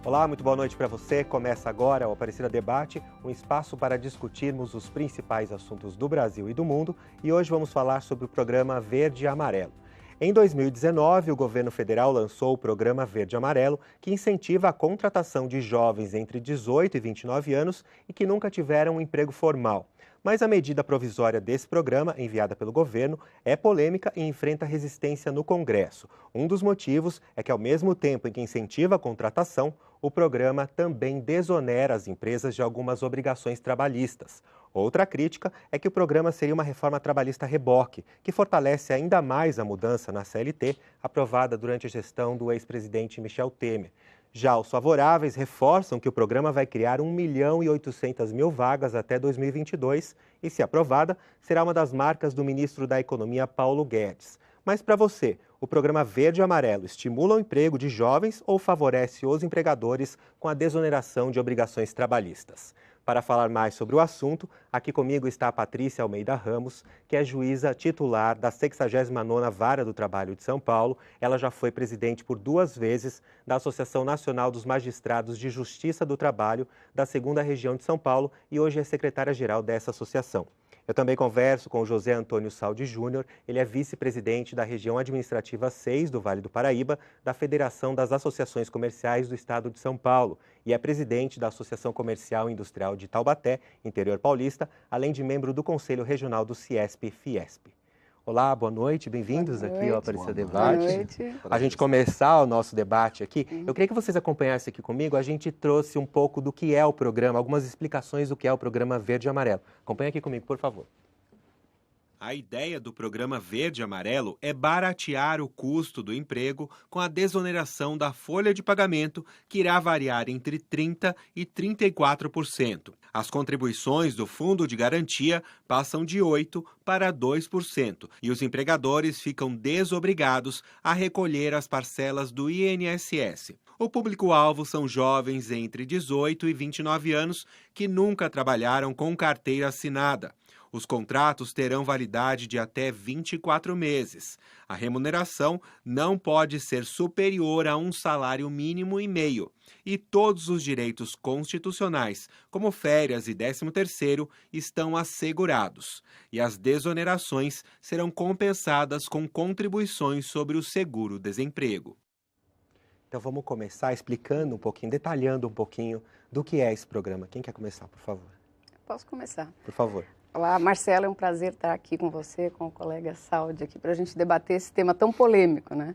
Olá, muito boa noite para você. Começa agora o Aparecida Debate, um espaço para discutirmos os principais assuntos do Brasil e do mundo. E hoje vamos falar sobre o programa Verde e Amarelo. Em 2019, o governo federal lançou o programa Verde e Amarelo, que incentiva a contratação de jovens entre 18 e 29 anos e que nunca tiveram um emprego formal. Mas a medida provisória desse programa, enviada pelo governo, é polêmica e enfrenta resistência no Congresso. Um dos motivos é que, ao mesmo tempo em que incentiva a contratação, o programa também desonera as empresas de algumas obrigações trabalhistas. Outra crítica é que o programa seria uma reforma trabalhista reboque, que fortalece ainda mais a mudança na CLT, aprovada durante a gestão do ex-presidente Michel Temer. Já os favoráveis reforçam que o programa vai criar 1.800.000 vagas até 2022 e, se aprovada, será uma das marcas do ministro da Economia, Paulo Guedes. Mas para você, o programa Verde e Amarelo estimula o emprego de jovens ou favorece os empregadores com a desoneração de obrigações trabalhistas? Para falar mais sobre o assunto, aqui comigo está a Patrícia Almeida Ramos, que é juíza titular da 69ª Vara do Trabalho de São Paulo. Ela já foi presidente por 2 vezes da Associação Nacional dos Magistrados de Justiça do Trabalho da 2ª Região de São Paulo e hoje é secretária-geral dessa associação. Eu também converso com o José Antônio Saldi Júnior, ele é vice-presidente da região administrativa 6 do Vale do Paraíba, da Federação das Associações Comerciais do Estado de São Paulo e é presidente da Associação Comercial e Industrial de Taubaté, interior paulista, além de membro do Conselho Regional do Ciesp-Fiesp. Olá, boa noite, bem-vindos aqui ao Aparecida Debate. Boa noite. A gente começar o nosso debate aqui, eu queria que vocês acompanhassem aqui comigo, a gente trouxe um pouco do que é o programa, algumas explicações do que é o programa Verde e Amarelo. Acompanhe aqui comigo, por favor. A ideia do programa Verde e Amarelo é baratear o custo do emprego com a desoneração da folha de pagamento, que irá variar entre 30% e 34%. As contribuições do Fundo de Garantia passam de 8% para 2% e os empregadores ficam desobrigados a recolher as parcelas do INSS. O público-alvo são jovens entre 18 e 29 anos que nunca trabalharam com carteira assinada. Os contratos terão validade de até 24 meses. A remuneração não pode ser superior a um salário mínimo e meio. E todos os direitos constitucionais, como férias e 13º, estão assegurados. E as desonerações serão compensadas com contribuições sobre o seguro-desemprego. Então vamos começar explicando um pouquinho, detalhando um pouquinho do que é esse programa. Quem quer começar, por favor? Posso começar? Por favor. Olá, Marcela, é um prazer estar aqui com você, com o colega Saldi, aqui para a gente debater esse tema tão polêmico, né?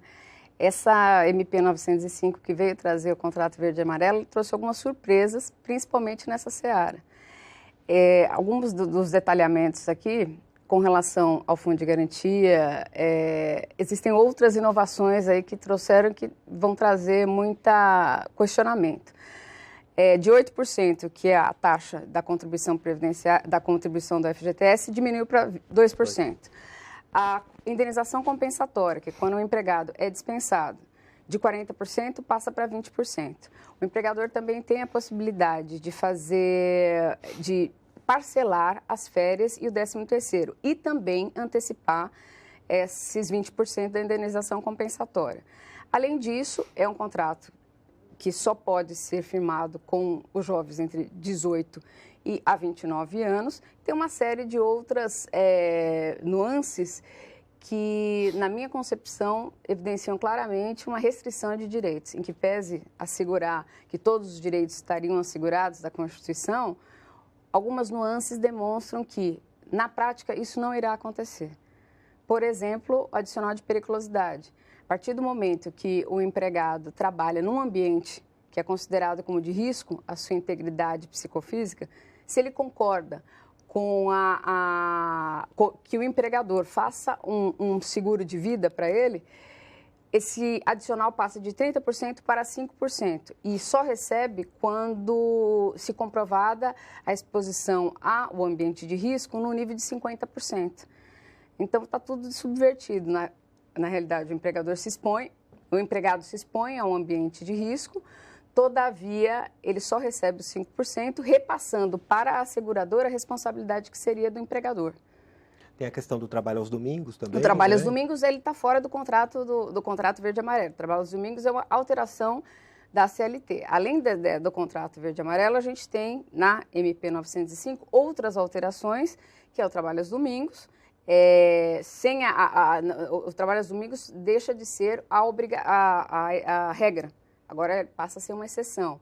Essa MP 905 que veio trazer o contrato verde e amarelo trouxe algumas surpresas, principalmente nessa seara. Alguns dos detalhamentos aqui, com relação ao Fundo de Garantia, existem outras inovações aí que trouxeram, que vão trazer muito questionamento. De 8%, que é a taxa da contribuição previdenciária, da contribuição do FGTS, diminuiu para 2%. A indenização compensatória, que é quando o empregado é dispensado, de 40% passa para 20%. O empregador também tem a possibilidade de parcelar as férias e o 13º e também antecipar esses 20% da indenização compensatória. Além disso, é um contrato que só pode ser firmado com os jovens entre 18 e a 29 anos. Tem uma série de outras nuances que, na minha concepção, evidenciam claramente uma restrição de direitos, em que pese assegurar que todos os direitos estariam assegurados da Constituição, algumas nuances demonstram que, na prática, isso não irá acontecer. Por exemplo, o adicional de periculosidade. A partir do momento que o empregado trabalha num ambiente que é considerado como de risco à sua integridade psicofísica, se ele concorda com que o empregador faça um seguro de vida para ele, esse adicional passa de 30% para 5% e só recebe quando se comprovada a exposição ao ambiente de risco no nível de 50%. Então, está tudo subvertido. Na realidade, o empregado se expõe a um ambiente de risco, todavia, ele só recebe os 5%, repassando para a seguradora a responsabilidade que seria do empregador. Tem a questão do trabalho aos domingos também. O trabalho aos domingos, ele está fora do contrato verde e amarelo. O trabalho aos domingos é uma alteração da CLT. Além do contrato verde e amarelo, a gente tem na MP 905 outras alterações, que é o trabalho aos domingos. O trabalho aos domingos deixa de ser a regra, agora passa a ser uma exceção.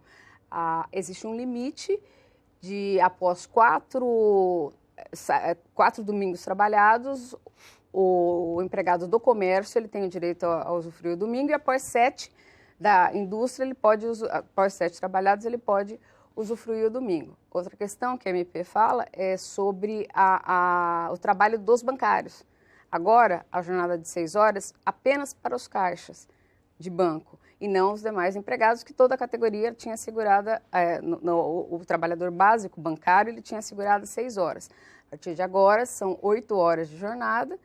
Existe um limite de, após 4 domingos trabalhados, o empregado do comércio ele tem o direito a usufruir o domingo, e após 7 da indústria, após 7 trabalhados, ele pode usufruir o domingo. Outra questão que a MP fala é sobre o trabalho dos bancários. Agora, a jornada de 6 horas apenas para os caixas de banco e não os demais empregados, que toda a categoria tinha assegurada, o trabalhador básico bancário, ele tinha assegurado 6 horas. A partir de agora, são 8 horas de jornada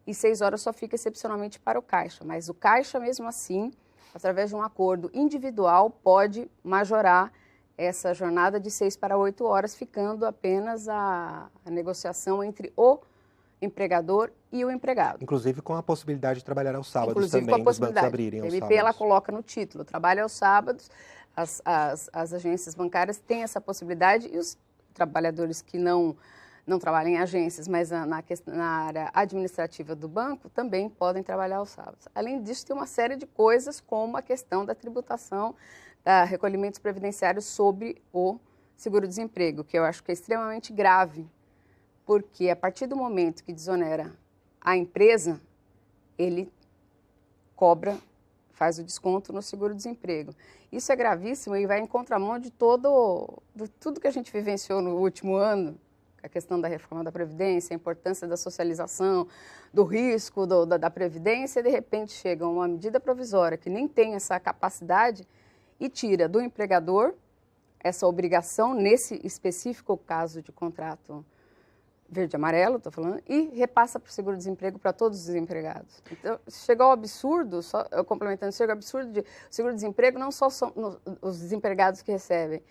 e 6 horas só fica excepcionalmente para o caixa. Mas o caixa, mesmo assim, através de um acordo individual, pode majorar essa jornada de 6 para 8 horas, ficando apenas a negociação entre o empregador e o empregado. Inclusive com a possibilidade de trabalhar aos sábados. Inclusive, também, com a possibilidade. Os bancos abrirem aos A MP sábados. ela coloca no título, trabalha aos sábados, as agências bancárias têm essa possibilidade, e os trabalhadores que não trabalham em agências, mas na área administrativa do banco, também podem trabalhar aos sábados. Além disso, tem uma série de coisas, como a questão da tributação, da recolhimentos previdenciários sobre o seguro-desemprego, que eu acho que é extremamente grave, porque a partir do momento que desonera a empresa, ele faz o desconto no seguro-desemprego. Isso é gravíssimo e vai em contramão de tudo que a gente vivenciou no último ano, a questão da reforma da Previdência, a importância da socialização, do risco da Previdência, e de repente chega uma medida provisória que nem tem essa capacidade e tira do empregador essa obrigação, nesse específico caso de contrato verde e amarelo, estou falando, e repassa para o seguro-desemprego para todos os empregados. Então, chegou ao absurdo, complementando, chega ao absurdo de seguro-desemprego não só são os desempregados que recebem,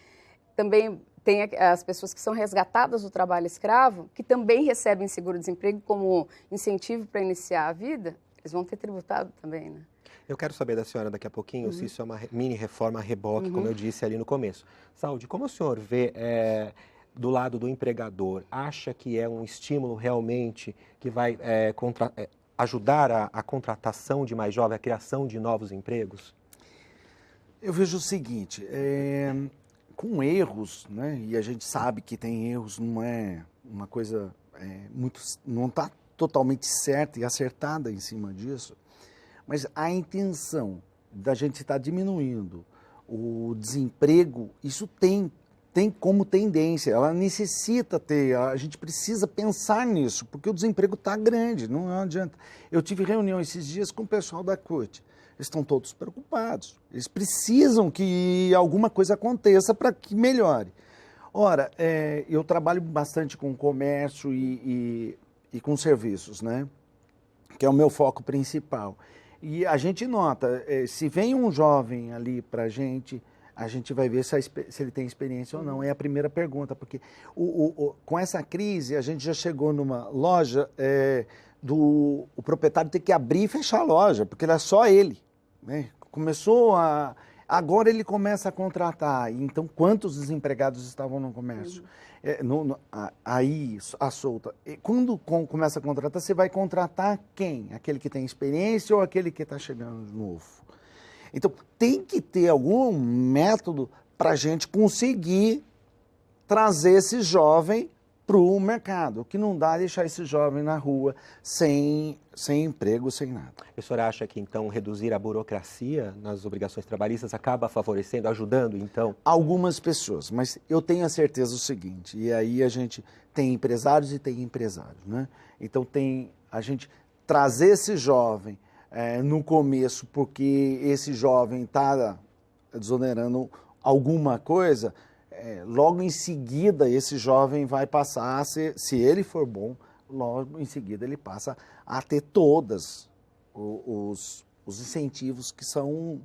também tem as pessoas que são resgatadas do trabalho escravo, que também recebem seguro-desemprego como incentivo para iniciar a vida, eles vão ter tributado também, né? Eu quero saber da senhora daqui a pouquinho se isso é uma mini reforma a reboque, como eu disse ali no começo. Saúde, como o senhor vê do lado do empregador? Acha que é um estímulo realmente que vai ajudar a contratação de mais jovens, a criação de novos empregos? Eu vejo o seguinte, com erros, né, e a gente sabe que tem erros, não é uma coisa não está totalmente certa e acertada em cima disso, mas a intenção da gente estar diminuindo o desemprego, isso tem como tendência, ela necessita ter, a gente precisa pensar nisso, porque o desemprego está grande, não adianta. Eu tive reunião esses dias com o pessoal da CUT, eles estão todos preocupados, eles precisam que alguma coisa aconteça para que melhore. Ora, eu trabalho bastante com comércio e com serviços, né? Que é o meu foco principal. E a gente nota, se vem um jovem ali para a gente vai ver se ele tem experiência ou não. É a primeira pergunta, porque com essa crise, a gente já chegou numa loja o proprietário ter que abrir e fechar a loja, porque era só ele, né? Agora ele começa a contratar. Então, quantos desempregados estavam no comércio? Aí, a solta. Quando começa a contratar, você vai contratar quem? Aquele que tem experiência ou aquele que está chegando de novo? Então, tem que ter algum método para a gente conseguir trazer esse jovem para o mercado. O que não dá é deixar esse jovem na rua sem emprego, sem nada. A senhora acha que, então, reduzir a burocracia nas obrigações trabalhistas acaba favorecendo, ajudando, então? Algumas pessoas, mas eu tenho a certeza do seguinte, e aí a gente tem empresários e tem empresários, né? Então, a gente trazer esse jovem no começo, porque esse jovem está desonerando alguma coisa, logo em seguida esse jovem vai passar, se ele for bom, logo em seguida ele passa a ter todos os incentivos que são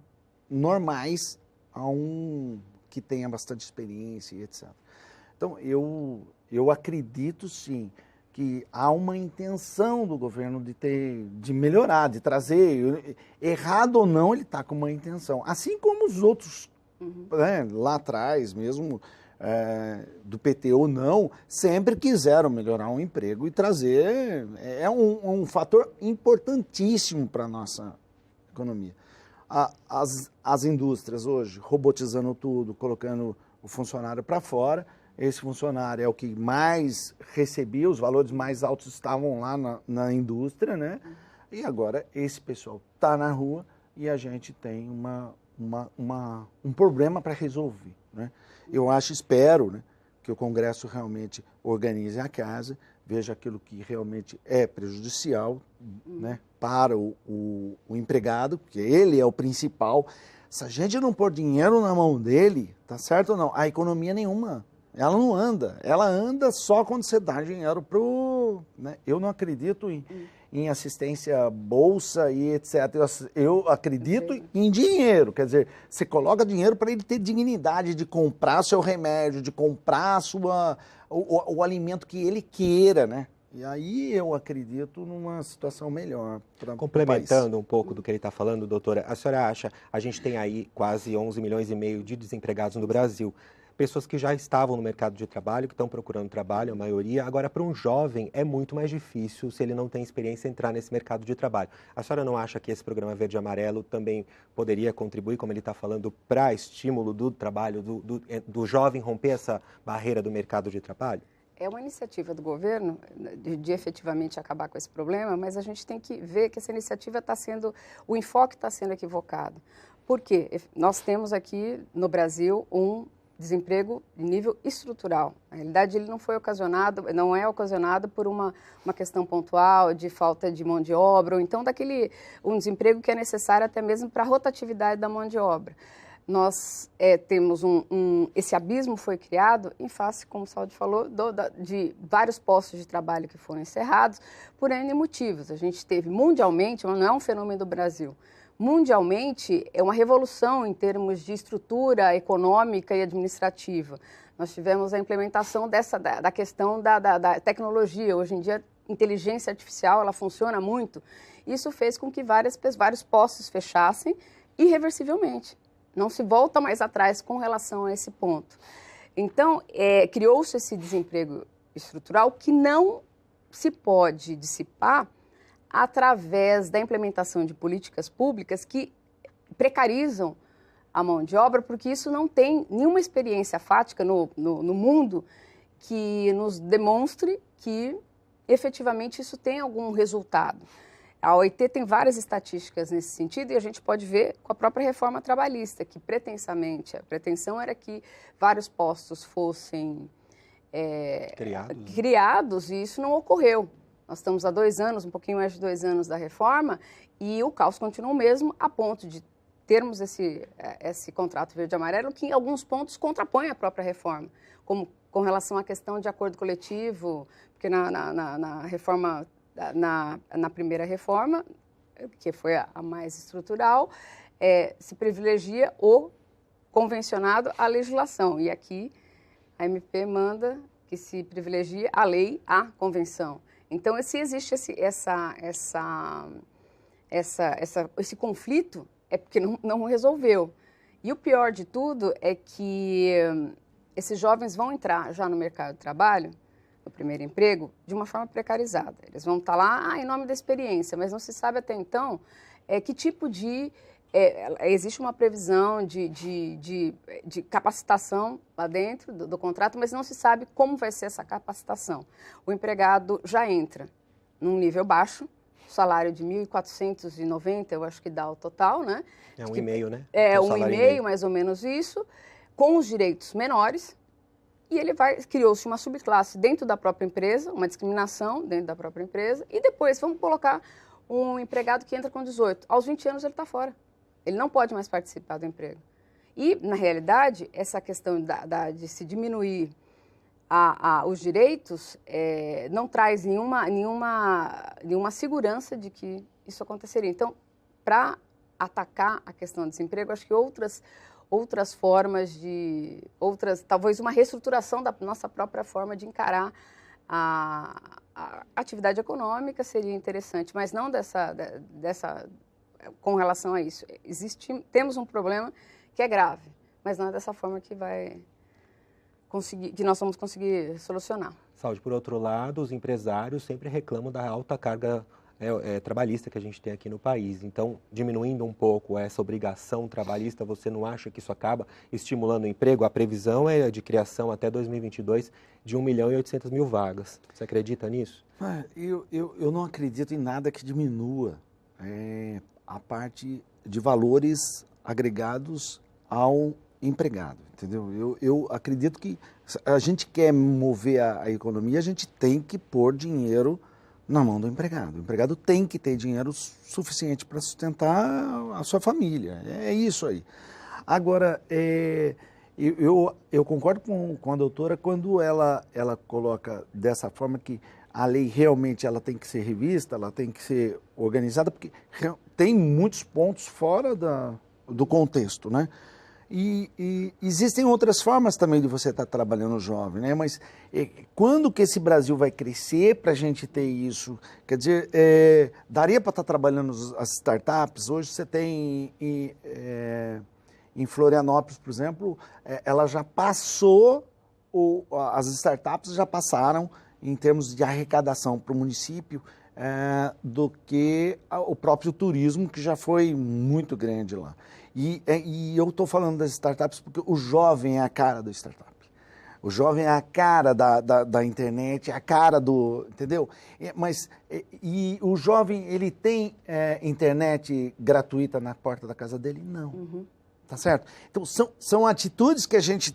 normais a um que tenha bastante experiência e etc. Então, eu acredito sim que há uma intenção do governo de melhorar, de trazer, errado ou não, ele está com uma intenção. Assim como os outros né, lá atrás mesmo, do PT ou não, sempre quiseram melhorar o emprego e trazer, um fator importantíssimo para a nossa economia. As indústrias hoje, robotizando tudo, colocando o funcionário para fora, esse funcionário é o que mais recebia, os valores mais altos estavam lá na indústria, né? E agora esse pessoal está na rua e a gente tem um problema para resolver, né? Eu espero, né, que o Congresso realmente organize a casa, veja aquilo que realmente é prejudicial, né, para o empregado, porque ele é o principal. Se a gente não pôr dinheiro na mão dele, tá certo ou não? A economia nenhuma, ela não anda. Ela anda só quando você dá dinheiro pro, né? Eu não acredito em assistência, bolsa e etc. Eu acredito em dinheiro, quer dizer, você coloca dinheiro para ele ter dignidade de comprar seu remédio, de comprar o alimento que ele queira, né? E aí eu acredito numa situação melhor para o país. Complementando um pouco do que ele está falando, doutora, a senhora acha, a gente tem aí quase 11 milhões e meio de desempregados no Brasil, pessoas que já estavam no mercado de trabalho, que estão procurando trabalho, a maioria. Agora, para um jovem, é muito mais difícil, se ele não tem experiência, entrar nesse mercado de trabalho. A senhora não acha que esse programa Verde e Amarelo também poderia contribuir, como ele está falando, para estímulo do trabalho, do jovem romper essa barreira do mercado de trabalho? É uma iniciativa do governo de efetivamente acabar com esse problema, mas a gente tem que ver que essa iniciativa o enfoque está sendo equivocado. Por quê? Nós temos aqui no Brasil um desemprego de nível estrutural. Na realidade, ele não é ocasionado por uma questão pontual de falta de mão de obra, ou então um desemprego que é necessário até mesmo para a rotatividade da mão de obra. Nós temos esse abismo foi criado em face, como o Saldi falou, de vários postos de trabalho que foram encerrados por N motivos. A gente teve mundialmente, não é um fenômeno do Brasil, mundialmente é uma revolução em termos de estrutura econômica e administrativa. Nós tivemos a implementação da questão da tecnologia. Hoje em dia, a inteligência artificial ela funciona muito. Isso fez com que vários postos fechassem irreversivelmente. Não se volta mais atrás com relação a esse ponto. Então, criou-se esse desemprego estrutural que não se pode dissipar através da implementação de políticas públicas que precarizam a mão de obra, porque isso não tem nenhuma experiência fática no mundo que nos demonstre que efetivamente isso tem algum resultado. A OIT tem várias estatísticas nesse sentido e a gente pode ver com a própria reforma trabalhista, que pretensamente, a pretensão era que vários postos fossem criados e isso não ocorreu. Nós estamos há 2 anos, um pouquinho mais de 2 anos da reforma e o caos continua o mesmo a ponto de termos esse contrato verde e amarelo que em alguns pontos contrapõe a própria reforma, como com relação à questão de acordo coletivo, porque na reforma, na primeira reforma, que foi a mais estrutural, se privilegia o convencionado à legislação e aqui a MP manda que se privilegie a lei à convenção. Então, se existe esse conflito, é porque não resolveu. E o pior de tudo é que esses jovens vão entrar já no mercado de trabalho, no primeiro emprego, de uma forma precarizada. Eles vão estar lá em nome da experiência, mas não se sabe até então que tipo de... existe uma previsão de capacitação lá dentro do contrato, mas não se sabe como vai ser essa capacitação. O empregado já entra num nível baixo, salário de 1.490, eu acho que dá o total, né? É 1,5, né? É 1,5, mais ou menos isso, com os direitos menores, e criou-se uma subclasse dentro da própria empresa, uma discriminação dentro da própria empresa, e depois vamos colocar um empregado que entra com 18. Aos 20 anos ele está fora. Ele não pode mais participar do emprego. E, na realidade, essa questão de se diminuir os direitos não traz nenhuma segurança de que isso aconteceria. Então, para atacar a questão do desemprego, acho que outras formas talvez uma reestruturação da nossa própria forma de encarar a atividade econômica seria interessante, mas não com relação a isso. Temos um problema que é grave. mas não é dessa forma que nós vamos conseguir solucionar. Saúde, por outro lado, os empresários sempre reclamam da alta carga trabalhista que a gente tem aqui no país. Então, diminuindo um pouco essa obrigação trabalhista, você não acha que isso acaba estimulando o emprego? A previsão é de criação até 2022 de 1.800.000 vagas. Você acredita nisso? Eu não acredito em nada que diminua a parte de valores agregados ao empregado, entendeu? Eu acredito que a gente quer mover a economia, a gente tem que pôr dinheiro na mão do empregado. O empregado tem que ter dinheiro suficiente para sustentar a sua família. É isso aí. Agora, eu concordo com a doutora quando ela coloca dessa forma que a lei realmente ela tem que ser revista, ela tem que ser organizada, porque tem muitos pontos fora do contexto, né? E existem outras formas também de você estar trabalhando jovem, né? Mas quando que esse Brasil vai crescer para a gente ter isso? Quer dizer, daria para estar trabalhando as startups? Hoje você tem em Florianópolis, por exemplo, ela já passou, as startups já passaram em termos de arrecadação para o município do que o próprio turismo, que já foi muito grande lá. E eu estou falando das startups porque o jovem é a cara da startup. O jovem é a cara da internet, é a cara do... Entendeu? Mas o jovem, ele tem internet gratuita na porta da casa dele? Não. Uhum. Tá certo? Então, são atitudes que a gente...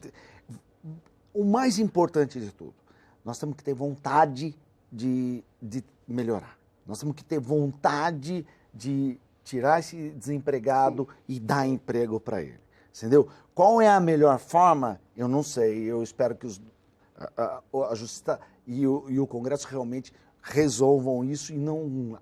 O mais importante de tudo, nós temos que ter vontade de melhorar. Nós temos que ter vontade de tirar esse desempregado e dar emprego para ele. Entendeu? Qual é a melhor forma? Eu não sei. Eu espero que a Justiça e o Congresso realmente resolvam isso e não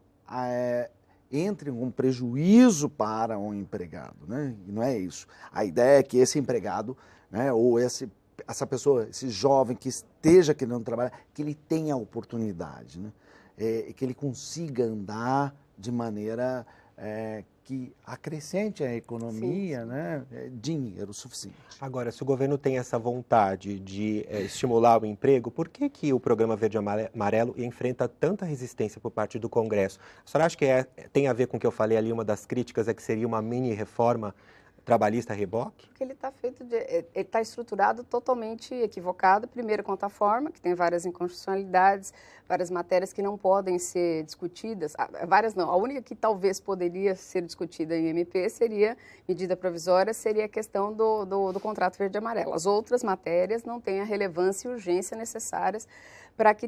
entrem com prejuízo para um empregado, né? E não é isso. A ideia é que esse empregado, né, ou essa pessoa, esse jovem que esteja querendo trabalhar, que ele tenha a oportunidade, né? Que ele consiga andar de maneira que acrescente a economia, sim, sim. Né? Dinheiro suficiente. Agora, se o governo tem essa vontade de estimular o emprego, por que o programa Verde Amarelo enfrenta tanta resistência por parte do Congresso? A senhora acha que tem a ver com o que eu falei ali, uma das críticas é que seria uma mini reforma trabalhista reboque? Porque ele está estruturado totalmente equivocado, primeiro quanto à forma, que tem várias inconstitucionalidades, várias matérias que não podem ser discutidas, várias não, a única que talvez poderia ser discutida em MP seria, medida provisória, seria a questão do contrato verde e amarelo. As outras matérias não têm a relevância e urgência necessárias para que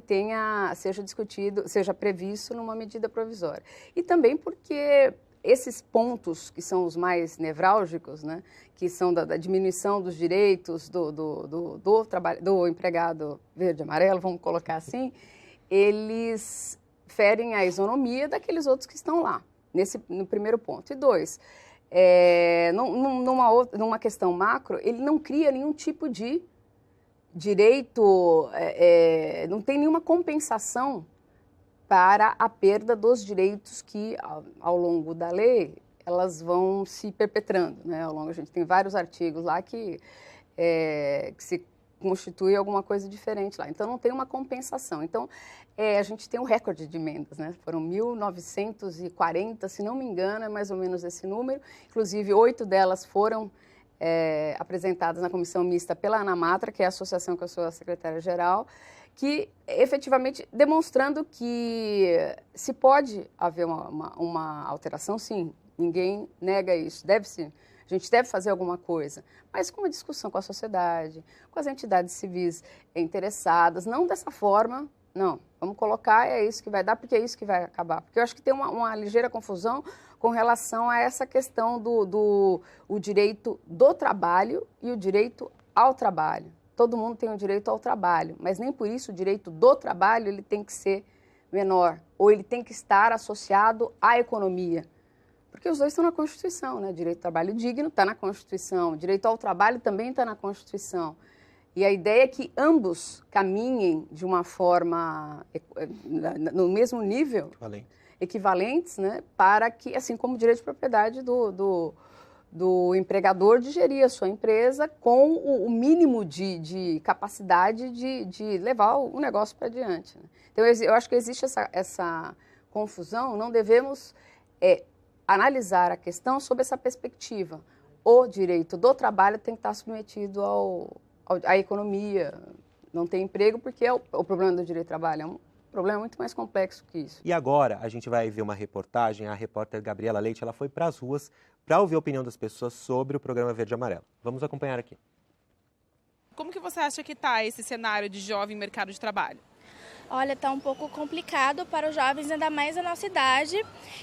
seja discutido, seja previsto numa medida provisória. E também porque esses pontos que são os mais nevrálgicos, né, que são da diminuição dos direitos do empregado verde e amarelo, vamos colocar assim, eles ferem a isonomia daqueles outros que estão lá, no primeiro ponto. E dois, numa questão macro, ele não cria nenhum tipo de direito, não tem nenhuma compensação para a perda dos direitos que, ao longo da lei, elas vão se perpetrando, né? A gente tem vários artigos lá que se constitui alguma coisa diferente lá. Então, não tem uma compensação. Então, a gente tem um recorde de emendas, né? Foram 1.940, se não me engano, é mais ou menos esse número. Inclusive, 8 delas foram apresentadas na comissão mista pela ANAMATRA, que é a associação que eu sou a secretária-geral, que efetivamente demonstrando que se pode haver uma alteração, sim, ninguém nega isso, a gente deve fazer alguma coisa, mas com uma discussão com a sociedade, com as entidades civis interessadas, não dessa forma, não, vamos colocar, é isso que vai dar, porque é isso que vai acabar. Porque eu acho que tem uma ligeira confusão com relação a essa questão do direito do trabalho e o direito ao trabalho. Todo mundo tem o direito ao trabalho, mas nem por isso o direito do trabalho ele tem que ser menor, ou ele tem que estar associado à economia. Porque os dois estão na Constituição, né? Direito ao trabalho digno está na Constituição, direito ao trabalho também está na Constituição. E a ideia é que ambos caminhem de uma forma, no mesmo nível, equivalentes, né? Para que, assim como o direito de propriedade do empregador de gerir a sua empresa com o mínimo de capacidade de levar o negócio para adiante, né? Então, eu acho que existe essa confusão, não devemos analisar a questão sob essa perspectiva. O direito do trabalho tem que estar submetido à economia, não tem emprego porque o problema do direito do trabalho é um problema muito mais complexo que isso. E agora a gente vai ver uma reportagem, a repórter Gabriela Leite, ela foi para as ruas para ouvir a opinião das pessoas sobre o programa Verde e Amarelo. Vamos acompanhar aqui. Como que você acha que está esse cenário de jovem mercado de trabalho? Olha, está um pouco complicado para os jovens, ainda mais da nossa idade,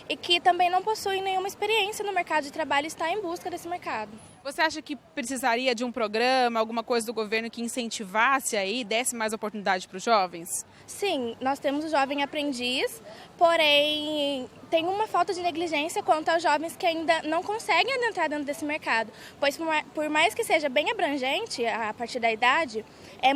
e que também não possuem nenhuma experiência no mercado de trabalho e está em busca desse mercado. Você acha que precisaria de um programa, alguma coisa do governo que incentivasse aí, desse mais oportunidade para os jovens? Sim, nós temos o Jovem Aprendiz, porém tem uma falta de negligência quanto aos jovens que ainda não conseguem adentrar dentro desse mercado, pois por mais que seja bem abrangente a partir da idade,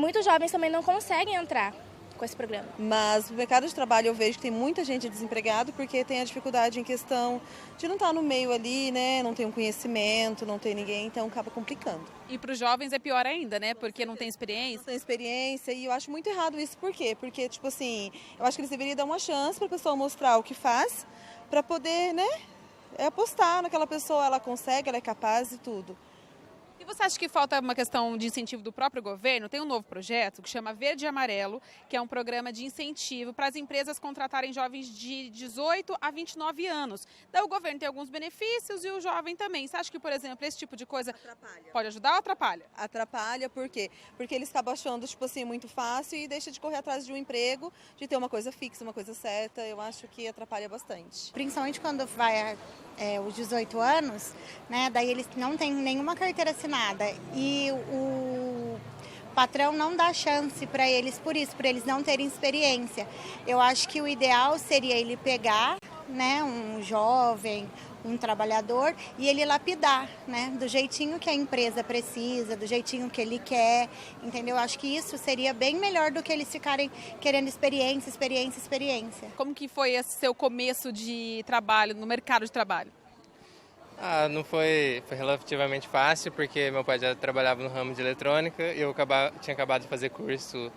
muitos jovens também não conseguem entrar com esse programa. Mas o mercado de trabalho eu vejo que tem muita gente desempregado porque tem a dificuldade em questão de não estar no meio ali, né? Não tem um conhecimento, não tem ninguém, então acaba complicando. E para os jovens é pior ainda, né? Porque não tem experiência. Não tem experiência e eu acho muito errado isso. Por quê? Porque, tipo assim, eu acho que eles deveriam dar uma chance para a pessoa mostrar o que faz para poder, né? Apostar naquela pessoa, ela consegue, ela é capaz e tudo. E você acha que falta uma questão de incentivo do próprio governo? Tem um novo projeto que chama Verde e Amarelo, que é um programa de incentivo para as empresas contratarem jovens de 18 a 29 anos. Daí o governo tem alguns benefícios e o jovem também. Você acha que, por exemplo, esse tipo de coisa pode ajudar ou atrapalha? Atrapalha, por quê? Porque eles acabam achando, tipo assim, muito fácil e deixa de correr atrás de um emprego, de ter uma coisa fixa, uma coisa certa. Eu acho que atrapalha bastante. Principalmente quando vai os 18 anos, né? Daí eles não têm nenhuma carteira assinada e o patrão não dá chance para eles por eles não terem experiência. Eu acho que o ideal seria ele pegar, né, um jovem, um trabalhador e ele lapidar, né, do jeitinho que a empresa precisa, do jeitinho que ele quer, entendeu? Acho que isso seria bem melhor do que eles ficarem querendo experiência. Como que foi esse seu começo de trabalho, no mercado de trabalho? Não foi relativamente fácil, porque meu pai já trabalhava no ramo de eletrônica e eu tinha acabado de fazer curso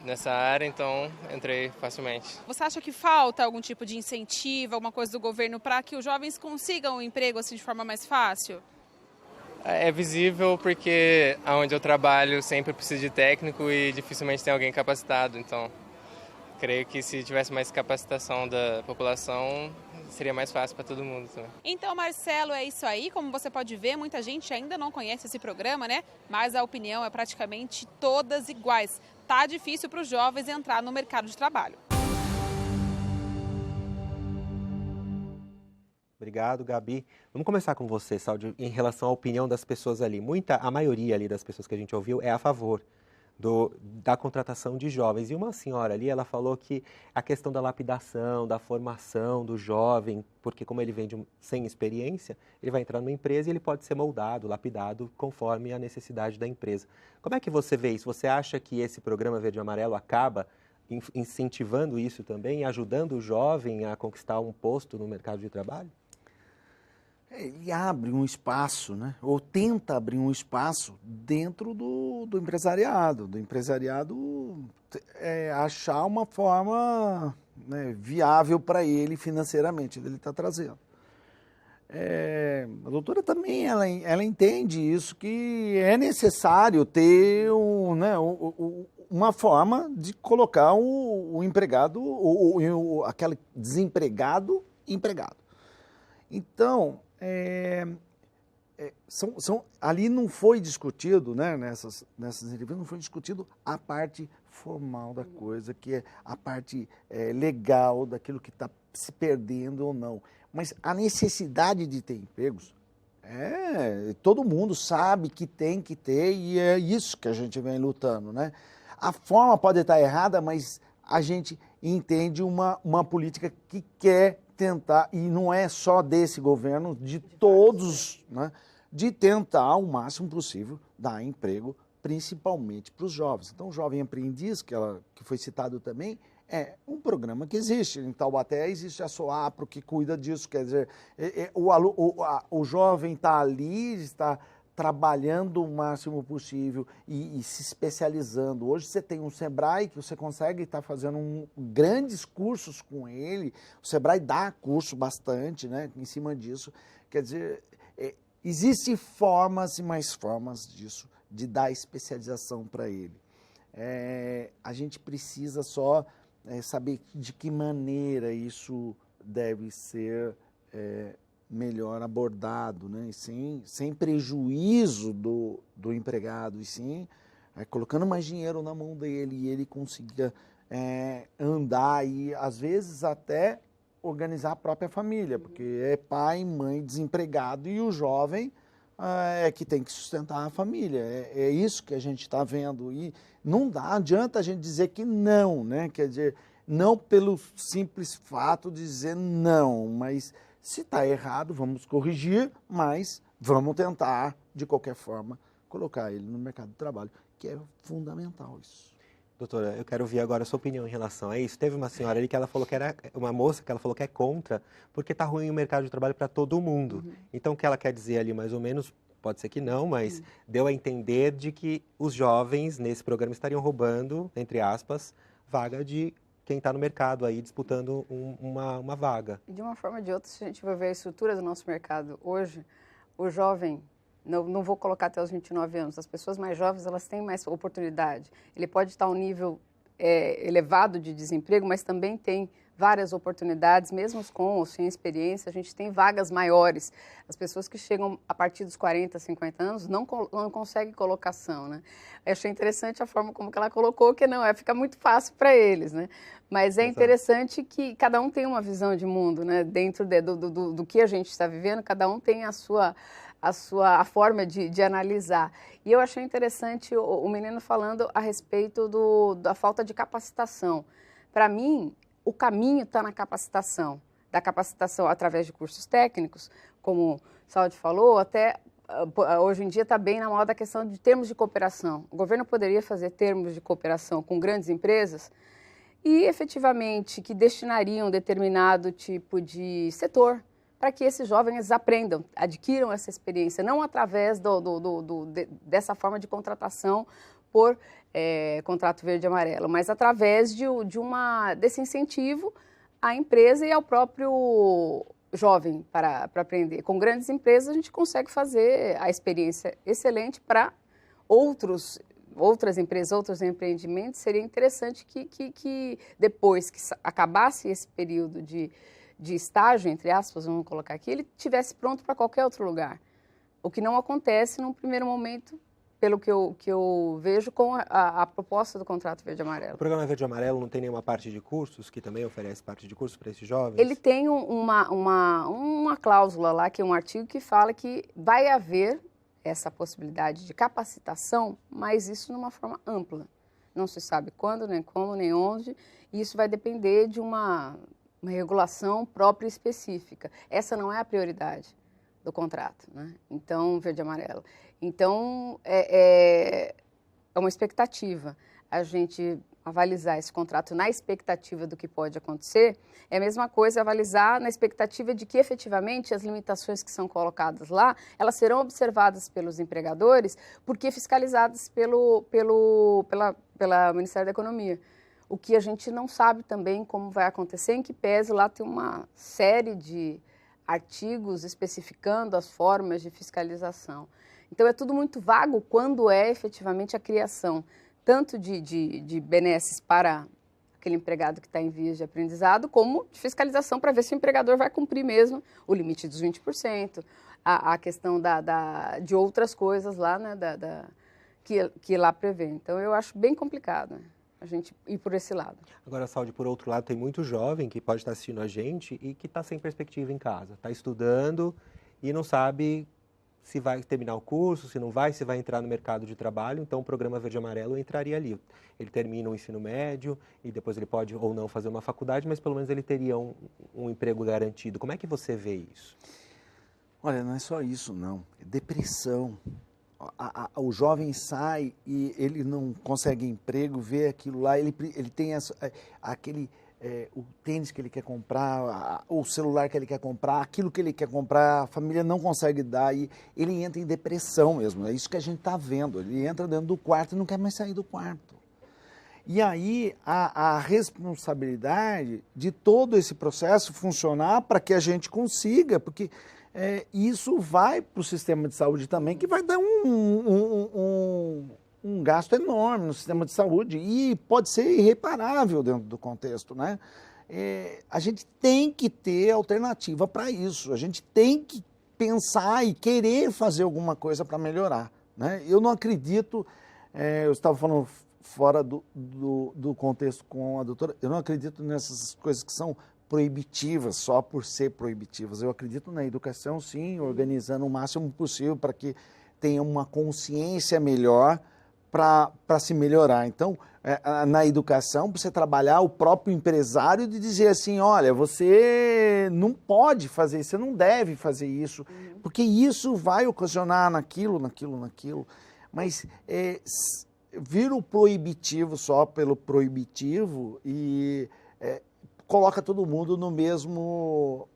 nessa área, então entrei facilmente. Você acha que falta algum tipo de incentivo, alguma coisa do governo para que os jovens consigam um emprego assim de forma mais fácil? É visível porque onde eu trabalho sempre precisa de técnico e dificilmente tem alguém capacitado, então creio que se tivesse mais capacitação da população seria mais fácil para todo mundo também. Então, Marcelo, é isso aí. Como você pode ver, muita gente ainda não conhece esse programa, né? Mas a opinião é praticamente todas iguais. Tá difícil para os jovens entrar no mercado de trabalho. Obrigado, Gabi. Vamos começar com você, Saldi, em relação à opinião das pessoas ali. A maioria ali das pessoas que a gente ouviu é a favor da contratação de jovens. E uma senhora ali, ela falou que a questão da lapidação, da formação do jovem, porque como ele vem sem experiência, ele vai entrar numa empresa e ele pode ser moldado, lapidado, conforme a necessidade da empresa. Como é que você vê isso? Você acha que esse programa Verde e Amarelo acaba incentivando isso também, ajudando o jovem a conquistar um posto no mercado de trabalho? Ele abre um espaço, né? Ou tenta abrir um espaço dentro do empresariado. Achar uma forma, né, viável para ele financeiramente, ele está trazendo. A doutora também, ela entende isso, que é necessário ter uma forma de colocar o empregado, aquele desempregado, empregado. Então, ali não foi discutido, né, nessas entrevistas, não foi discutido a parte formal da coisa, que é a parte legal daquilo que está se perdendo ou não. Mas a necessidade de ter empregos, todo mundo sabe que tem que ter e é isso que a gente vem lutando, né? A forma pode estar errada, mas a gente entende uma política que quer tentar, e não é só desse governo, de todos, né, de tentar o máximo possível dar emprego, principalmente para os jovens. Então, o jovem aprendiz, que foi citado também, É um programa que existe. Em Taubaté existe a SOAPRO que cuida disso. Quer dizer, o jovem está ali, está trabalhando o máximo possível e se especializando. Hoje você tem um Sebrae que você consegue estar fazendo grandes cursos com ele. O Sebrae dá curso bastante, né, em cima disso. Quer dizer, existem formas e mais formas disso, de dar especialização para ele. A gente precisa só saber de que maneira isso deve ser melhor abordado, né? Sem prejuízo do empregado, e sim colocando mais dinheiro na mão dele e ele consiga andar e, às vezes, até organizar a própria família, porque é pai, mãe, desempregado e o jovem que tem que sustentar a família. É isso que a gente está vendo e não adianta a gente dizer que não, né? Quer dizer, não pelo simples fato de dizer não, mas se está errado, vamos corrigir, mas vamos tentar, de qualquer forma, colocar ele no mercado de trabalho, que é fundamental isso. Doutora, eu quero ouvir agora a sua opinião em relação a isso. Teve uma senhora ali que ela falou que era uma moça que ela falou que é contra, porque está ruim o mercado de trabalho para todo mundo. Então, o que ela quer dizer ali, mais ou menos, pode ser que não, mas deu a entender de que os jovens nesse programa estariam roubando, entre aspas, vaga de quem está no mercado aí disputando uma vaga. De uma forma ou de outra, se a gente vai ver a estrutura do nosso mercado hoje, o jovem, não vou colocar até os 29 anos, as pessoas mais jovens elas têm mais oportunidade. Ele pode estar a um nível elevado de desemprego, mas também tem várias oportunidades, mesmo com ou sem experiência, a gente tem vagas maiores. As pessoas que chegam a partir dos 40, 50 anos não conseguem colocação, né? Eu achei interessante a forma como que ela colocou, que não, fica muito fácil para eles, né? Mas é interessante que cada um tem uma visão de mundo, né? Dentro do que a gente está vivendo, cada um tem a forma de analisar. E eu achei interessante o menino falando a respeito da falta de capacitação. Para mim, o caminho está na capacitação, da capacitação através de cursos técnicos, como o Saúde falou, até hoje em dia está bem na moda a questão de termos de cooperação. O governo poderia fazer termos de cooperação com grandes empresas e, efetivamente, que destinariam determinado tipo de setor para que esses jovens aprendam, adquiram essa experiência, não através dessa forma de contratação por contrato verde e amarelo, mas através desse incentivo à empresa e ao próprio jovem para aprender. Com grandes empresas a gente consegue fazer a experiência excelente para outras empresas, outros empreendimentos. Seria interessante que depois que acabasse esse período de estágio, entre aspas, vamos colocar aqui, ele estivesse pronto para qualquer outro lugar. O que não acontece num primeiro momento, pelo que eu vejo com a proposta do contrato verde e amarelo. O programa verde e amarelo não tem nenhuma parte de cursos, que também oferece parte de cursos para esses jovens? Ele tem uma cláusula lá, que é um artigo que fala que vai haver essa possibilidade de capacitação, mas isso numa forma ampla. Não se sabe quando, nem como, nem onde, e isso vai depender de uma regulação própria e específica. Essa não é a prioridade do contrato, né? Então, verde e amarelo. Então, é uma expectativa. A gente avalizar esse contrato na expectativa do que pode acontecer, é a mesma coisa avalizar na expectativa de que, efetivamente, as limitações que são colocadas lá, elas serão observadas pelos empregadores, porque fiscalizadas pela Ministério da Economia. O que a gente não sabe também como vai acontecer, em que pese lá tem uma série de artigos especificando as formas de fiscalização. Então, é tudo muito vago quando é efetivamente a criação, tanto de benesses para aquele empregado que está em vias de aprendizado, como de fiscalização para ver se o empregador vai cumprir mesmo o limite dos 20%, a questão de outras coisas lá, né, que lá prevê. Então, eu acho bem complicado, né, a gente ir por esse lado. Agora, Saúde, por outro lado, tem muito jovem que pode estar assistindo a gente e que está sem perspectiva em casa, está estudando e não sabe se vai terminar o curso, se não vai, se vai entrar no mercado de trabalho. Então, o programa Verde e Amarelo entraria ali. Ele termina o ensino médio e depois ele pode ou não fazer uma faculdade, mas pelo menos ele teria um emprego garantido. Como é que você vê isso? Olha, não é só isso, não. É depressão. o jovem sai e ele não consegue emprego, vê aquilo lá, ele tem o tênis que ele quer comprar, o celular que ele quer comprar, aquilo que ele quer comprar, a família não consegue dar e ele entra em depressão mesmo. É isso que a gente está vendo. Ele entra dentro do quarto e não quer mais sair do quarto. E aí a responsabilidade de todo esse processo funcionar para que a gente consiga, porque isso vai para o sistema de saúde também, que vai dar um gasto enorme no sistema de saúde e pode ser irreparável dentro do contexto, né? A gente tem que ter alternativa para isso, a gente tem que pensar e querer fazer alguma coisa para melhorar, né? Eu não acredito, eu estava falando fora do contexto com a doutora, eu não acredito nessas coisas que são proibitivas só por ser proibitivas. Eu acredito na educação, sim, organizando o máximo possível para que tenha uma consciência melhor para se melhorar. Então, na educação, para você trabalhar o próprio empresário de dizer assim, olha, você não pode fazer isso, você não deve fazer isso, porque isso vai ocasionar naquilo. Mas vira o proibitivo só pelo proibitivo e coloca todo mundo no mesmo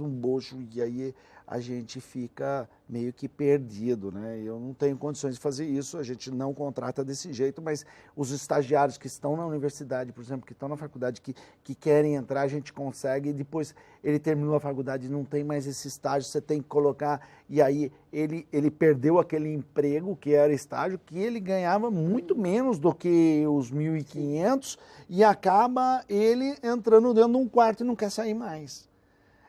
bojo e aí a gente fica meio que perdido, né? Eu não tenho condições de fazer isso, a gente não contrata desse jeito, mas os estagiários que estão na universidade, por exemplo, que estão na faculdade, que querem entrar, a gente consegue, e depois ele terminou a faculdade, não tem mais esse estágio, você tem que colocar, e aí ele perdeu aquele emprego que era estágio, que ele ganhava muito menos do que os 1.500 e acaba ele entrando dentro de um quarto e não quer sair mais.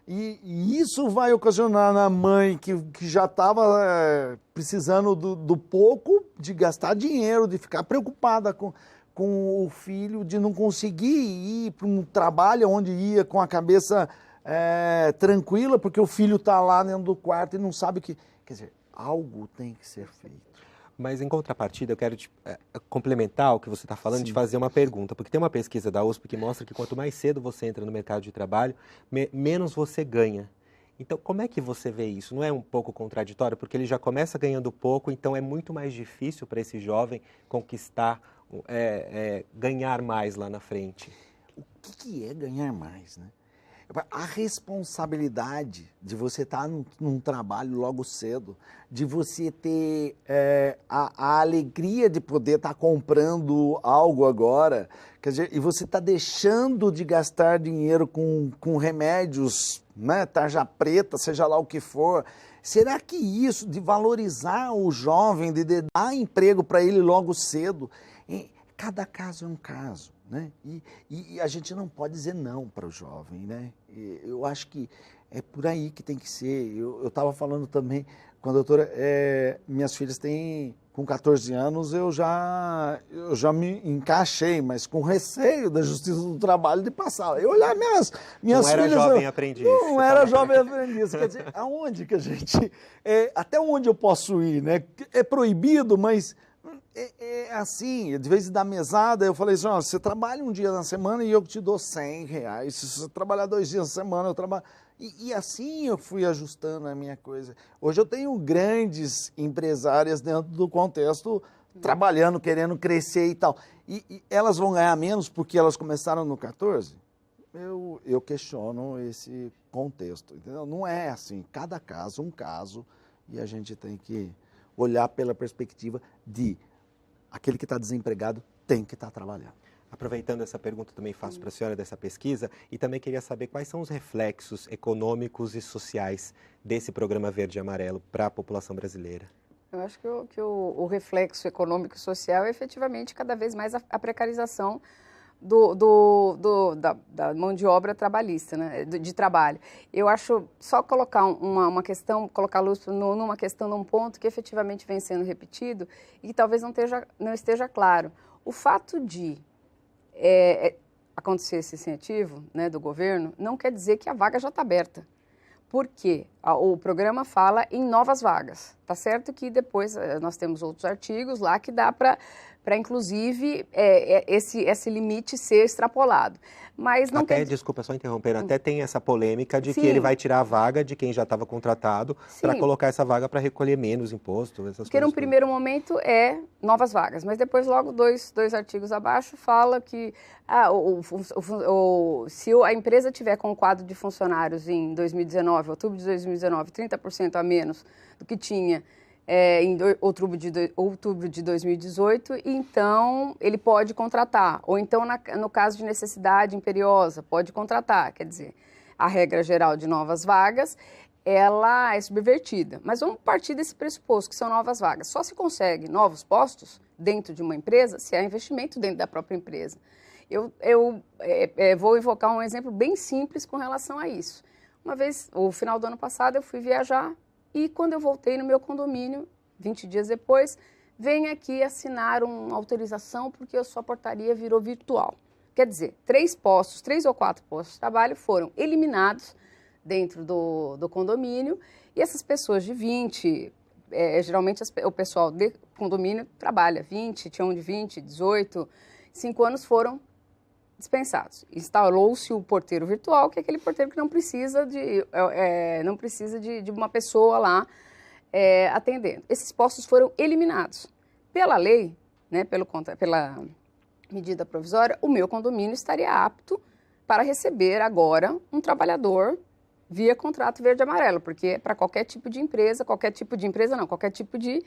E isso vai ocasionar na mãe que já estava precisando do pouco, de gastar dinheiro, de ficar preocupada com o filho, de não conseguir ir para um trabalho onde ia com a cabeça tranquila, porque o filho está lá dentro do quarto e não sabe o que... Quer dizer, algo tem que ser feito. Mas, em contrapartida, eu quero complementar o que você está falando, de fazer uma pergunta. Porque tem uma pesquisa da USP que mostra que quanto mais cedo você entra no mercado de trabalho, menos você ganha. Então, como é que você vê isso? Não é um pouco contraditório? Porque ele já começa ganhando pouco, então é muito mais difícil para esse jovem conquistar, ganhar mais lá na frente. O que é ganhar mais, né? A responsabilidade de você estar num trabalho logo cedo, de você ter a alegria de poder estar comprando algo agora, quer dizer, e você está deixando de gastar dinheiro com remédios, né, tarja preta, seja lá o que for. Será que isso de valorizar o jovem, de dar emprego para ele logo cedo, cada caso é um caso, né? E a gente não pode dizer não para o jovem, né? Eu acho que é por aí que tem que ser. Eu estava falando também com a doutora, minhas filhas têm, com 14 anos, eu já me encaixei, mas com receio da Justiça do Trabalho de passar. Eu olhar minhas filhas... Não era jovem aprendiz. Não era jovem aprendiz. Quer dizer, aonde que a gente... até onde eu posso ir, né? É proibido, mas... assim, de vez de dar mesada, eu falei assim, ó, você trabalha um dia na semana e eu te dou R$100. Se você trabalhar 2 dias na semana, eu trabalho... E assim eu fui ajustando a minha coisa. Hoje eu tenho grandes empresárias dentro do contexto, trabalhando, querendo crescer e tal. E elas vão ganhar menos porque elas começaram no 14? Eu questiono esse contexto, entendeu? Não é assim, cada caso um caso, e a gente tem que olhar pela perspectiva de... aquele que está desempregado tem que estar trabalhando. Aproveitando essa pergunta, também faço para a senhora dessa pesquisa e também queria saber quais são os reflexos econômicos e sociais desse programa Verde e Amarelo para a população brasileira. Eu acho que o reflexo econômico e social é efetivamente cada vez mais a precarização da mão de obra trabalhista, né, de trabalho. Eu acho, só colocar uma questão, colocar luz numa questão, num ponto que efetivamente vem sendo repetido e que talvez não esteja claro. O fato de acontecer esse incentivo, né, do governo, não quer dizer que a vaga já está aberta. Por quê? O programa fala em novas vagas. Tá certo que depois nós temos outros artigos lá que dá para inclusive, esse limite ser extrapolado. Mas não até, desculpa só interrompendo, até tem essa polêmica de Sim. que ele vai tirar a vaga de quem já estava contratado para colocar essa vaga para recolher menos imposto, essas Porque coisas. num primeiro momento é novas vagas, mas depois logo dois artigos abaixo fala que se a empresa tiver com um quadro de funcionários em 2019, outubro de 2019, 30% a menos do que tinha em outubro de 2018, então ele pode contratar. Ou então, no caso de necessidade imperiosa, pode contratar. Quer dizer, a regra geral de novas vagas, ela é subvertida. Mas vamos partir desse pressuposto, que são novas vagas. Só se consegue novos postos dentro de uma empresa se há investimento dentro da própria empresa. Eu vou invocar um exemplo bem simples com relação a isso. Uma vez, no final do ano passado, eu fui viajar e quando eu voltei no meu condomínio, 20 dias depois, vem aqui assinar uma autorização porque a sua portaria virou virtual. Quer dizer, 3 ou 4 postos de trabalho foram eliminados dentro do condomínio e essas pessoas de 20, geralmente o pessoal de condomínio trabalha 20, tinham de 20, 18, 5 anos foram dispensados. Instalou-se o porteiro virtual, que é aquele porteiro que não precisa de uma pessoa lá atendendo. Esses postos foram eliminados. Pela lei, né, pela medida provisória, o meu condomínio estaria apto para receber agora um trabalhador via contrato verde e amarelo, porque é para qualquer tipo de empresa, qualquer tipo de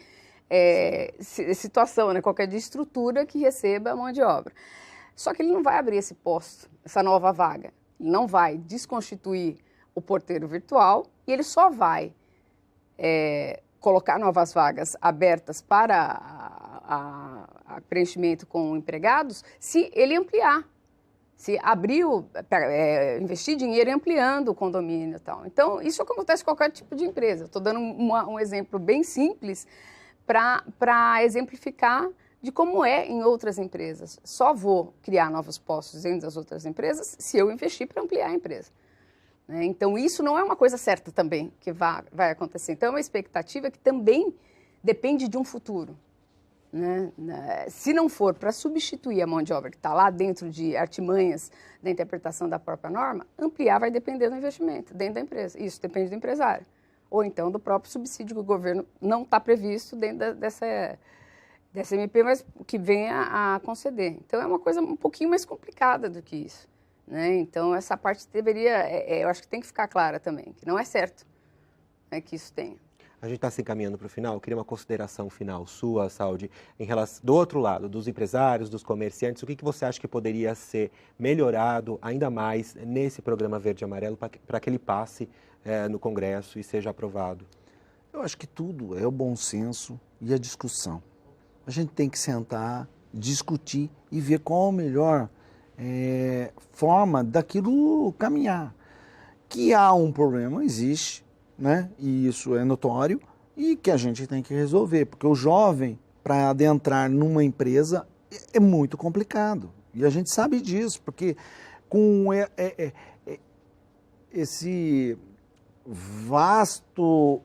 situação, né, qualquer de estrutura que receba a mão de obra. Só que ele não vai abrir esse posto, essa nova vaga. Ele não vai desconstituir o porteiro virtual e ele só vai colocar novas vagas abertas para preenchimento com empregados se ele ampliar. Se abrir, investir dinheiro ampliando o condomínio e tal. Então, isso acontece com qualquer tipo de empresa. Estou dando um exemplo bem simples para exemplificar de como é em outras empresas. Só vou criar novos postos dentro das outras empresas se eu investir para ampliar a empresa. Né? Então, isso não é uma coisa certa também que vai acontecer. Então, é uma expectativa que também depende de um futuro. Né? Se não for para substituir a mão de obra que está lá dentro de artimanhas da interpretação da própria norma, ampliar vai depender do investimento dentro da empresa. Isso depende do empresário. Ou então do próprio subsídio que o governo não está previsto dentro dessa MP, mas que venha a conceder. Então, é uma coisa um pouquinho mais complicada do que isso. Né? Então, essa parte eu acho que tem que ficar clara também, que não é certo, né, que isso tenha. A gente está se encaminhando para o final. Eu queria uma consideração final sua, Saldi, em relação do outro lado, dos empresários, dos comerciantes. O que você acha que poderia ser melhorado ainda mais nesse programa Verde e Amarelo para que ele passe no Congresso e seja aprovado? Eu acho que tudo é o bom senso e a discussão. A gente tem que sentar, discutir e ver qual a melhor forma daquilo caminhar. Que há um problema, existe, né? E isso é notório e que a gente tem que resolver, porque o jovem, para adentrar numa empresa, é muito complicado. E a gente sabe disso, porque com esse vasto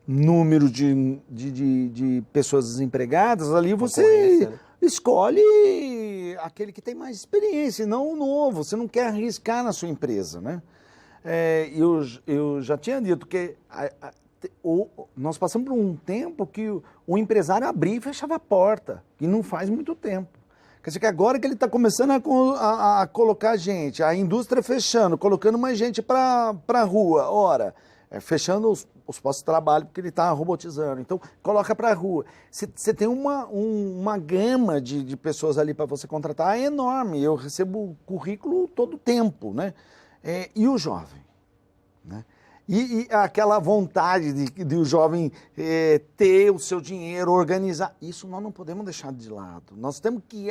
número de pessoas desempregadas, ali você escolhe aquele que tem mais experiência, não o novo. Você não quer arriscar na sua empresa, né? Eu já tinha dito que nós passamos por um tempo que o empresário abria e fechava a porta, e não faz muito tempo. Quer dizer que agora que ele está começando a colocar gente, a indústria fechando, colocando mais gente para a rua, fechando os postos de trabalho porque ele está robotizando, então coloca para a rua. Você tem uma gama de pessoas ali para você contratar enorme. Eu recebo currículo todo o tempo, né? E o jovem, né? E aquela vontade de o jovem ter o seu dinheiro, organizar, isso nós não podemos deixar de lado. Nós temos que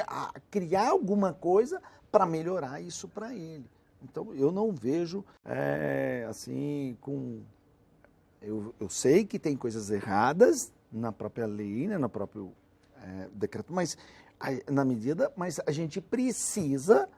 criar alguma coisa para melhorar isso para ele. Então, eu não vejo assim com... Eu sei que tem coisas erradas na própria lei, né, no próprio decreto, mas a gente precisa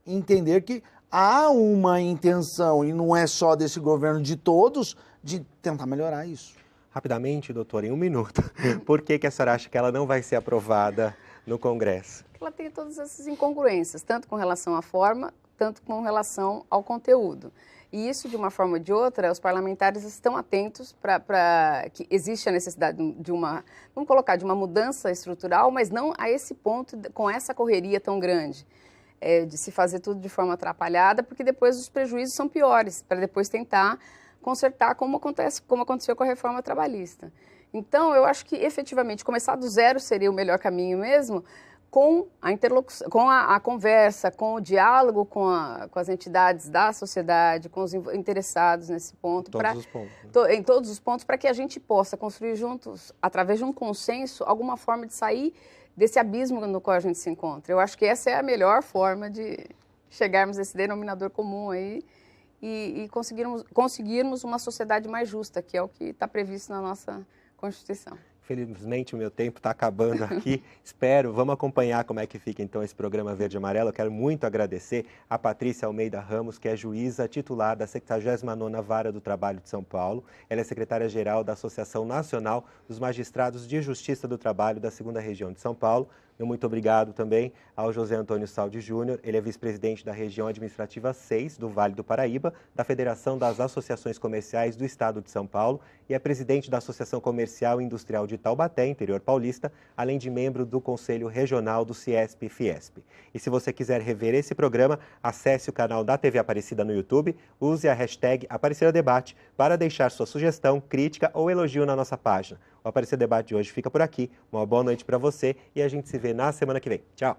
entender que há uma intenção, e não é só desse governo, de todos, de tentar melhorar isso. Rapidamente, doutora, em 1 minuto, por que a senhora acha que ela não vai ser aprovada no Congresso? Ela tem todas essas incongruências, tanto com relação à forma, tanto com relação ao conteúdo. E isso, de uma forma ou de outra, os parlamentares estão atentos para que existe a necessidade de uma, vamos colocar, de uma mudança estrutural, mas não a esse ponto, com essa correria tão grande, de se fazer tudo de forma atrapalhada, porque depois os prejuízos são piores, para depois tentar consertar como aconteceu com a reforma trabalhista. Então, eu acho que, efetivamente, começar do zero seria o melhor caminho mesmo, com a interlocução, com a conversa, com o diálogo com as entidades da sociedade, com os interessados nesse ponto. Em todos os pontos, para que a gente possa construir juntos, através de um consenso, alguma forma de sair desse abismo no qual a gente se encontra. Eu acho que essa é a melhor forma de chegarmos a esse denominador comum aí e conseguirmos uma sociedade mais justa, que é o que está previsto na nossa Constituição. Felizmente o meu tempo está acabando aqui, vamos acompanhar como é que fica então esse programa Verde e Amarelo. Eu quero muito agradecer a Patrícia Almeida Ramos, que é juíza titular da 69ª Vara do Trabalho de São Paulo. Ela é secretária-geral da Associação Nacional dos Magistrados de Justiça do Trabalho da 2ª Região de São Paulo. Meu muito obrigado também ao José Antônio Saldi Júnior, ele é vice-presidente da região administrativa 6 do Vale do Paraíba, da Federação das Associações Comerciais do Estado de São Paulo e é presidente da Associação Comercial e Industrial de Taubaté, interior paulista, além de membro do Conselho Regional do CIESP-Fiesp. E se você quiser rever esse programa, acesse o canal da TV Aparecida no YouTube, use a hashtag Aparecida Debate para deixar sua sugestão, crítica ou elogio na nossa página. O Aparecida Debate de hoje fica por aqui. Uma boa noite para você e a gente se vê na semana que vem. Tchau!